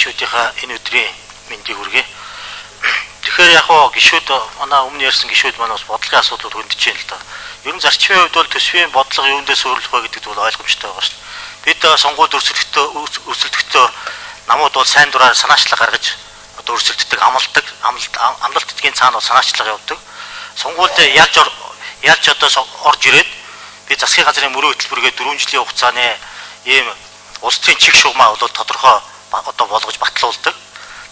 гишүүдийнхаа энэ өдрийн мэндийг хүргэе. Тэгэхээр яг хоо гишүүд манай өмнө ярьсан гишүүд маань бас бодлогын асуудлууд хөндөж байна л да. Ер нь зарчмын хувьд бол төсвийн бодлого юундээ суурилах вэ гэдэг бол ойлгомжтой байгаа шүү дээ. Бид сонгуульд өрсөлдөхтөө намууд бол сайн дураар санаачлага гаргаж одоо өрсөлддөг, амлалт эдгийн цаана санаачлага явуулдаг. Сонгуульд ялж одоо орж ирээд би засгийн газрын мөрөө хөтөлбөргээ 4 жилийн хугацааны ийм улс төрийн чиг шугамаа бол тодорхой одоо болгож батлуулдаг.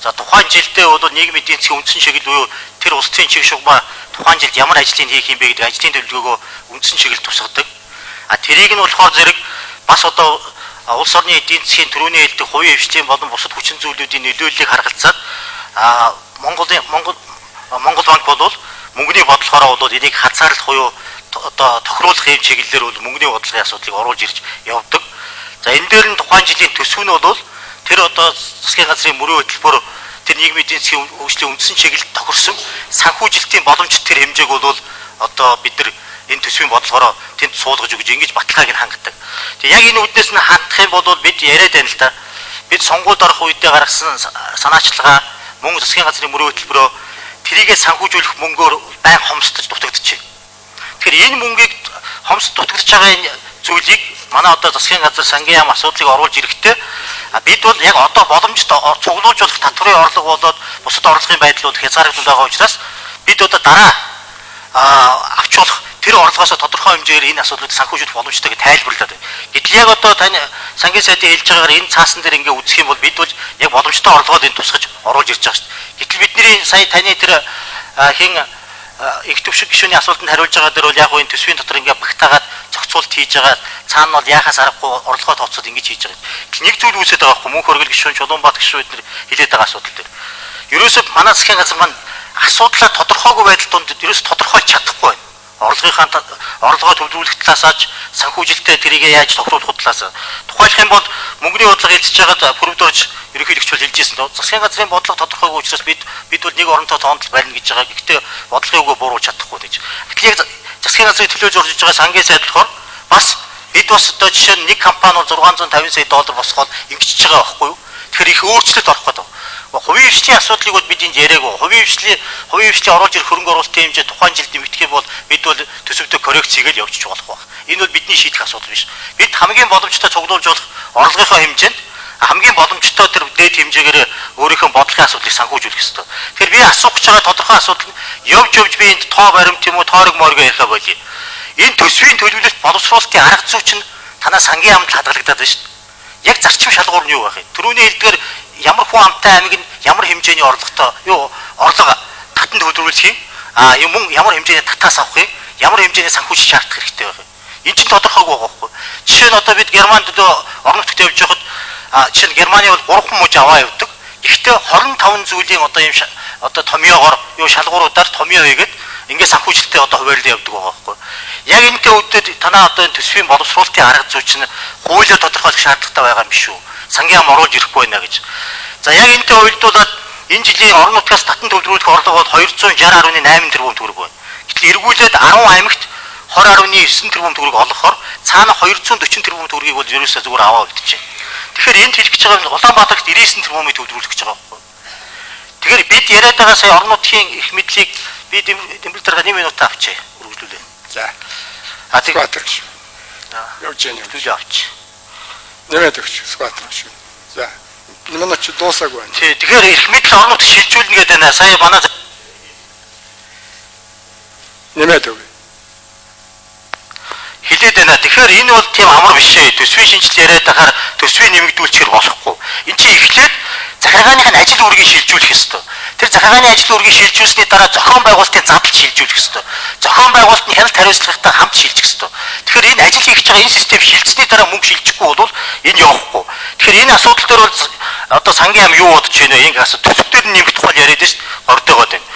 За тухайн жилдээ бол нийгмийн эдийн засгийн үндсэн чиглэл буюу тэр улс төрийн чиг шугамаа тухайн жилд ямар ажлыг хийх юм бэ гэдэг ажлын төлөвлөгөөгөө үндсэн чиглэл тусгадаг. Тэрийг нь болохоор зэрэг бас одоо улс орны эдийн засгийн төрөний хэлдэг хувийн хвшлийн болон бусад хүчин зүйлүүдийн нөлөөллийг харгалзаад Монгол банк бол мөнгөний бодлогоороо бол энийг хазаарлах буюу одоо тохируулах юм чиглэлээр бол мөнгөний бодлогын асуудлыг оруулж ирж явдаг. За энэ дээр нь тухайн жилийн төсөв нь бол тэр одоо засгийн газрын мөрөө хөтөлбөр тэр нийгмийн эдийн засгийн хөгжлийн үндсэн чиглэлд тохирсон санхүүжилтийн боломжит тэр хэмжээг бол одоо бид нар энэ төсвийн бодлогоороо тэнд суулгаж өгж ингэж баталгааг нь хангадаг. Тэгээ яг энэ үднээс нь хандах юм бол бид яриад байна л да. Бид сонгуульд орох үедээ гаргасан санаачлагаа мөн засгийн газрын мөрөө хөтөлбөрөө тэрийгэ санхүүжүүлэх мөнгөөр байн хомсдож дутагдчихэ. Тэгэхээр энэ мөнгийг хомсд дутагдж байгаа энэ зүйлийг манай одоо засгийн газар сангийн яам асуудлыг оруулж ирэхдээ бид бол яг одоо боломжтой цуглуулж болох татврын орлого болоод бусад орлогын байдлууд хязгаарлагдсан байгаа учраас бид одоо дараа авч болох тэр орлогоос тодорхой хэмжээгээр энэ асуудлыг санхүүжүүлэх боломжтой гэж тайлбарлаад байна. Гэтэл яг одоо таны сангийн сайдын хэлж байгаагаар энэ цаасан дээр ингээ үзэх юм бол бид бол яг боломжтой орлогоод энэ тусгаж оруулж ирж байгаа шүү дээ. Гэтэл бидний сая таны тэр хин их төвшиг гишүүний асуултанд хариулж байгаа дээр бол яг энэ төсвийн дотор ингээ багтаагаад зохицуулт хийж байгаа цаана бол яхаас аргагүй орлогоо тооцоод ингэж хийж байгаа. Нэг зүйл үүсэж байгаа байхгүй мөнх хөргөл гишүүн Чулуунбаат гишүүд нар хилээд байгаа асуудал дээр. Ерөөсөө манай засгийн газар маань асуудлаа тодорхойгүй байдал донд ерөөсөө тодорхойлж чадахгүй байна. Орлогоо төвлөрүүлэх талаас санхүүжилтээ тэрийг яаж тохируулах талаас тухайлах юм бол мөнгөний бодлого хэлж байгаад бүрд орж ерөнхийлөгч бол хэлж ирсэн. Засгийн газрын бодлого тодорхойгүй учраас бид бол нэг оронтой тоонтол барина гэж байгаа. Гэхдээ бодлогыг бууруулж чадахгүй гэж. Тэгэхээр яг засгийн газрын төлөөж орж иж байгаа сангийн сайд болохоор бас бид бас одоо жишээ нь нэг компани бол 650 сая доллар босгоод ингэчихэж байгаа байхгүй юу? Тэгэхээр их өөрчлөлт орох гэдэг. Хувийн хвшлийн асуудлыг бол бид энд яриаггүй. Хувийн хвшлийн оруулж ирэх хөрөнгө оруулалтын хэмжээ тухайн жилд нэмэгдэх юм бол бид бол төсөвдөө коррекцийг л явуулчих болох байх. Энэ бол бидний шийдэх асуудал биш. Бид хамгийн боломжтой цуглуулж болох орлогынхоо хэмжээнд хамгийн боломжтой тэр дээд хэмжээгээр өөрийнхөө бодлогын асуудлыг санхүүжүүлэх ёстой. Тэгэхээр би асуух гэж байгаа тодорхой асуудал нь явж би энд тоо баримт юм уу тоорог морго ярих байли. Энэ төсвийн төлөвлөлт боловсруулалтын арга зүй чинь танаа сангийн амд хадгалагдаад байна шүү дээ. Яг зарчим шалгуур нь юу байх вэ? Төрөний хэлдгээр ямар хүн амтай аймаг нь ямар хэмжээний орлоготой орлого татан төлөвлөх юм мөн ямар хэмжээний татаас авах юм ямар хэмжээний санхүүжих шаардах хэрэгтэй байх юм. Энэ чинь тодорхойгүй байгаа байхгүй. Жишээ нь одоо бид Германд орон нутгад явж байхад жишээ нь Германы бол 3 мууж аваа явдаг. Гэхдээ 25 зүйлийн одоо юм одоо томьёогоор шалгууруудаар томьёо хийгээд ингээд санхүүжилтээ одоо хуваарлаа явдаг байгаа байхгүй. Яг энэтэй үүдээд танаа одоо төсвийн боловсруулалтын арга зүй чинь хуулиар тодорхойлох шаардлагатай байгаа юм шүү. Сангийн ам оруулж ирэхгүй байна гэж. За яг энэтэй уялдуулаад энэ жилийн орон нутгаас татан төвлөрүүлэх орлого бол 260.8 тэрбум төгрөг байна. Гэтэл эргүүлээд 10 аймагт 20.9 тэрбум төгрөг олгохоор цаана 240 тэрбум төгрөгийг бол ерөөсөө зүгээр аваа үлдчихэ. Тэгэхээр энд хэлэх гэж байгаа нь Улаанбаатарт 99 тэрбумыг төвлөрүүлэх гэж байгаа байхгүй. Тэгэхээр бид яриад байгаа сая орон нутгийн их мэдлийг би дэмбэл дарга 1 минут авчээ үргэлжлүүлээ. За. Скватрч. Явж яана. Төлөө авч. Нэмээд өгч скватрч. За. Манай ч дуусаагүй байна. Тий, тэгэхээр их мэдл орон нутгад шилжүүлнэ гэдэг байна. Сая манай нэмээд өг. Хилээд байна. Тэгэхээр энэ бол тийм амар биш ээ. Төсвийн шинжил яриад байхаар төсвийн нэмэгдүүлчихэр болохгүй. Энд чинь эхлээд захиргааных нь ажил үүргийг шилжүүлэх ёстой. Тэр захиргааны ажил үүргийг шилжүүлсний дараа зохион байгуулалтын задлал шилжүүлэх ёстой. Зохион байгуулалтын хяналт хариуцлагатай хамт шилжих ёстой. Тэгэхээр энэ ажил хийж байгаа энэ систем шилжсэний дараа мөнгө шилжихгүй бол энэ явахгүй. Тэгэхээр энэ асуудал дээр бол одоо сангийн ам юу бодож байна вэ? Ингээ асуудал төсөвтөр нь нэмэгдэх бол яриад шүү дээ. Ордогоод байна.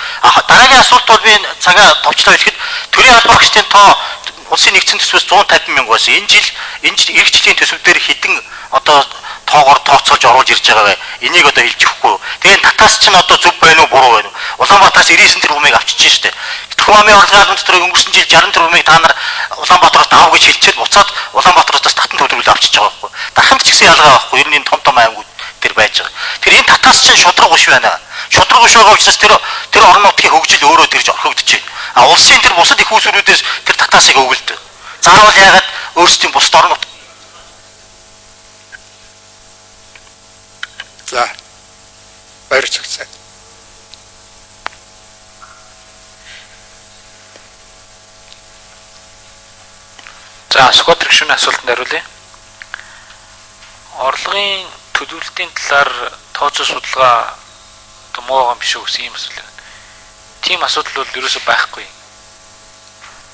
Дараагийн асуулт бол би цагаа товчлоо хэлэхэд төрийн албан агчдын тоо улсын нэгдсэн төсвөөс 150 мянга байсан. Энэ жил эх жилийн төсөв дээр хэдэн одоо тоогоор тооцоолж оруулж ирж байгаа вэ? Энийг одоо хэлж өгөхгүй. Тэгээд татаас чинь одоо зөв байна уу буруу байна уу? Улаанбаатараас 99 тэрбумыг авчиж штэ. Тухайн орлогын дотор өнгөрсөн жил 60 тэрбумыг та нар Улаанбаатараас авах гэж хэлчихэд буцаад Улаанбаатараас татан төлөвлөлт авчиж байгаа байхгүй. Дарханд ч гэсэн ялгаа байхгүй. Ер нь энэ том аймагуд тэр байж байгаа. Тэр энэ Татаас чинь шудраг ус байна. Шудраг ус байгаа учраас тэр орон нутгийн хөгжил өөрөө тэрж орхигдож байна. А улсын тэр бусад их усруудээс тэр татаасыг өгөлдөв. Заавал яагаад өөрсдийн бусад орон нут. За. Баярлж өгсөн. За, Скотрик шөнө асуултанд хариулъя. Орлогын төлөвлөлтийн талаар тооцоо судалгаа томоохон биш үү гэсэн юм асуулт байна. Тийм асуудал бол ерөөсөй байхгүй.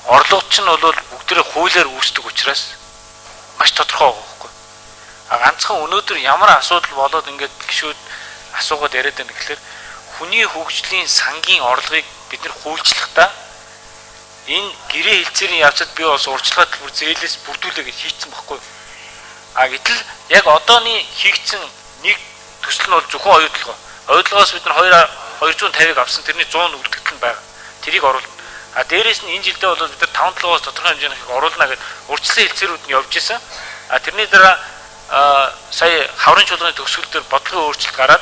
Орлогч нь бол бүгдээ хуулиар үүсдэг учраас маш тодорхой байгаа байхгүй. А ганцхан өнөөдөр ямар асуудал болоод ингээд гişүүд асуугаад яриад байна гэхээр хүний хөгжлийн сангийн орлогыг бид нэр хуульчлахдаа энэ гэрээ хэлцээрийн явцад би бас урьдчилгаа төлбөр зээлээс бүрдүүлээ гэж хийцэн байхгүй. А гэтэл яг одооний хийгдсэн нэг төсөл нь бол зөвхөн оюутлогоо. Оюутлогоос бид нар 250-ыг авсан, тэрний 100 үлдэгдэл нь байгаа. Тэрийг оруулна. А дээрээс нь энэ жилдээ бол бид нар 5-7-оос тодорхой хэмжээний оруулна гэж урьдчилан хэлцээрүүд нь явж исэн. А тэрний дараа сая хаврын чуулганы төгсгөл дээр бодлогын өөрчлөлт гараад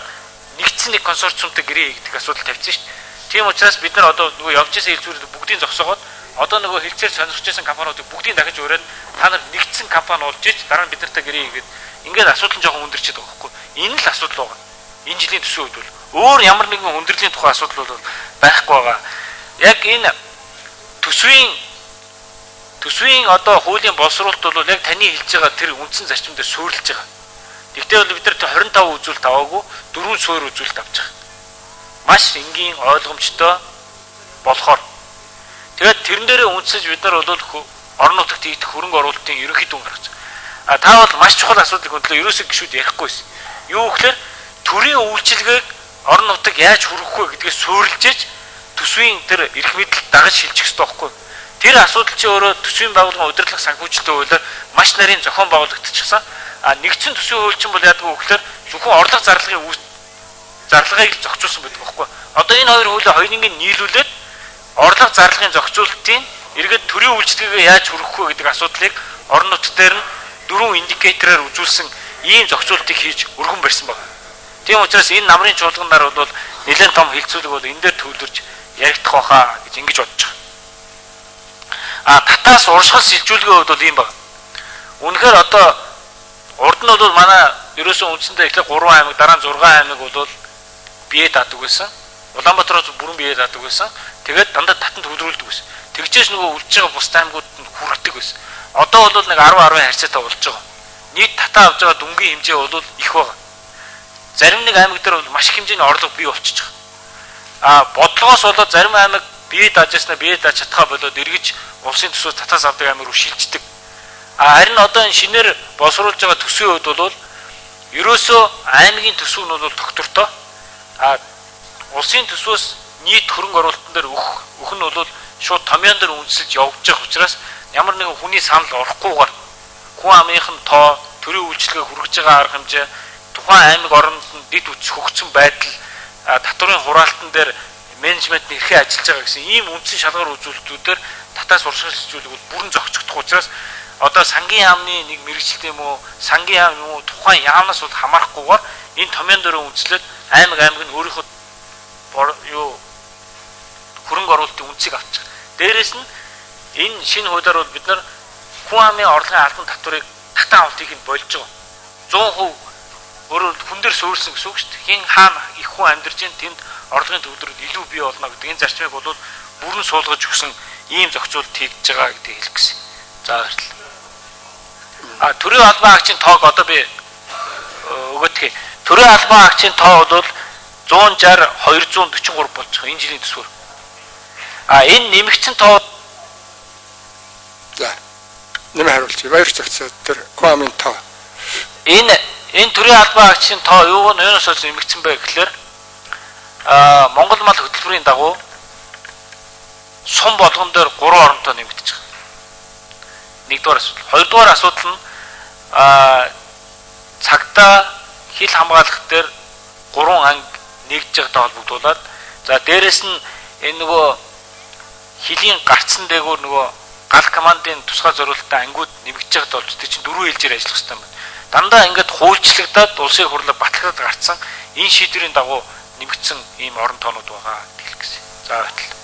нэгдсэн нэг консорциумтай гэрээ хийгдэх асуудал тавьсан шүү дээ. Тийм учраас бид нар одоо нөгөө явж исэн хэлцүүрүүд бүгдийг зогсоогоод одоо нөгөө хэлцээр сонирхож байсан компаниудыг бүгдийг дахиж ураад та нар нэгдсэн компани болж иж дараа нь бид нартай гэрээ хийгээд ингээд асуудал нь жоохон өндөрчээд байгаа байхгүй. Энэ л асуудал байгаа. Энэ жилийн төсвийн үед бол өөр ямар нэгэн өндөрлийн тухай асуудал бол байхгүй байгаа. Яг энэ төсвийн одоо хуулийн боловсруулалт бол яг таны хэлж байгаа тэр үндсэн зарчим дээр суурилж байгаа. Тэгвэл бид нар 25 үзүүлэлт аваагүй 4 суур үзүүлэлт авч байгаа. Маш энгийн ойлгомжтой болохоор тэгээд тэрэн дээрээ үндэслэж бид нар бол орон нутагт хийгдэх хөрөнгө оруулалтын ерөнхий дүн гаргаж байгаа. А та бол маш чухал асуудлыг хөндлөө ерөөсөө гişүүд ярихгүйсэн. Юу гэхээр төрийн үйлчилгээг орон нутаг яаж хүргэх вэ гэдгээс суурилж иж төсвийн тэр эрх мэдэл дагаж шилжих ёстой байхгүй. Тэр асуудал чи өөрөө төсвийн байгууллагын удирдлага санхүүжилтийн хуулиар маш нарийн зохион байгуулагдчихсан. А нэгдсэн төсвийн хууль чинь бол яадаг вэ гэхээр зөвхөн орлого зарлагыг зохицуулсан байдаг байхгүй. Одоо энэ хоёр хуулийг хоёрыг нийлүүлээд орлого зарлагын зохицуулалтын эргээд төрийн үйлчлэгээ яаж хүргэх вэ гэдэг асуудлыг орон нутг дээр нь 4 индикатораар үзүүлсэн ийм зохицуултыг хийж өргөн барьсан байна. Тийм учраас энэ намрын чуулганаар бол нэлээд том хилцүүлэг бол энэ дээр төвлөрж яригдах байхаа гэж ингэж бодож байгаа. А татаас уршгал сэлжүүлгийн хувьд бол ийм байна. Үнэхээр одоо урд нь бол манай ерөөсөн үндсэндээ эхлээ 3 аймаг дараа нь 6 аймаг бол бие дадаг байсан. Улаанбаатараас бүрэн бие дадаг байсан. Тэгээд дандаа татан төвлөрүүлдэг байсан. Тэгжээс нөгөө үлдэж байгаа бус аймагуд нь хүрдэг байсан. Одоо бол нэг 10 харьцаатай болж байгаа. Нийт татаа авж байгаа дүнгийн хэмжээ бол их байгаа. Зарим нэг аймаг дээр бол маш их хэмжээний орлого бий болчихж байгаа. А бодлогоос болоод зарим аймаг бие даажснаа бие дааж чадхаа болоод эргэж улсын төсвөөс татаас авдаг аймаг руу шилждэг. А харин одоо энэ шинээр боловсруулж байгаа төсвийн хувьд бол ерөөсөө аймгийн төсөв нь бол тогтвортой. А улсын төсвөөс нийт хөрөнгө оруулалтын дээр өгөх нь бол шууд томьёон дээр үндэслэж явж байгаа учраас ямар нэгэн хүний санал орохгүйгээр хүн амынхын тоо, төрийн үйлчлэгээ хүргэж байгаа арга хэмжээ, тухайн аймаг оронд дэд үтс хөгжсөн байдал, татварын хураалтан дээр менежмент нь хэрхэн ажиллаж байгаа гэсэн ийм үндсэн шалгаар үзүүлэлтүүдээр татаас уршгал сэлжүүлэг бол бүрэн зохицогдох учраас одоо сангийн яамны нэг мэрэгчлэлт юм уу, сангийн яам юм уу тухайн яамнаас бол хамаарахгүйгээр энэ томьёон дээр үндэслээд аймаг нь өөрийнхөө хөрөнгө оруулалтын үнцийг авчих. Дээрээс нь энэ шинэ хуулиар бол бид нар хүн амын орлогын албан татварыг татан авалтыг нь болж байгаа. 100% өөрөөр хүн дээр суурилсан гэсэн үг шүү дээ. Хин хаана их хүн амьдарч ин тэнд орлогын төвлөрөд илүү бий болно гэдэг энэ зарчмыг бол бүрэн суулгаж өгсөн ийм зохицуулалт хийж байгаа гэдгийг хэлэх гэсэн. За баярлалаа. А төрийн албан агчийн тоог одоо би өгөөдгөө. Төрийн албан агчийн тоо бол 160 243 болж байгаа энэ жилийн төсвөр. А энэ нэмэгдсэн тоо за нэмэ хариулж баярч өгсөн тэр Куамын тоо. Энэ төрийн албан агчийн тоо юунаас олж нэмэгдсэн бэ гэхээр Монгол мал хөтөлбөрийн дагуу сум болгон дээр 3 оронтой нэмэгдэж байгаа. Нэгдүгээр асуудал. Хоёрдугаар асуудал нь цагтаа хил хамгаалах дээр 3 анги нэгж байгаатай холбогдуулаад за дээрэс нь энэ нөгөө хилийн гарцсан дээгүүр нөгөө гал командын тусгай зориулалттай ангиуд нэмэгдэж байгаатай болж тэр чинь 4 ээлжээр ажиллах хэрэгтэй юм байна. дандаа ингээд хуульчлагдаад улсын хурлаар батлагдаад гарцсан энэ шийдвэрийн дагуу нэмэгдсэн ийм орон тоонууд байгаа хэлэх гэсэн. За баярлалаа.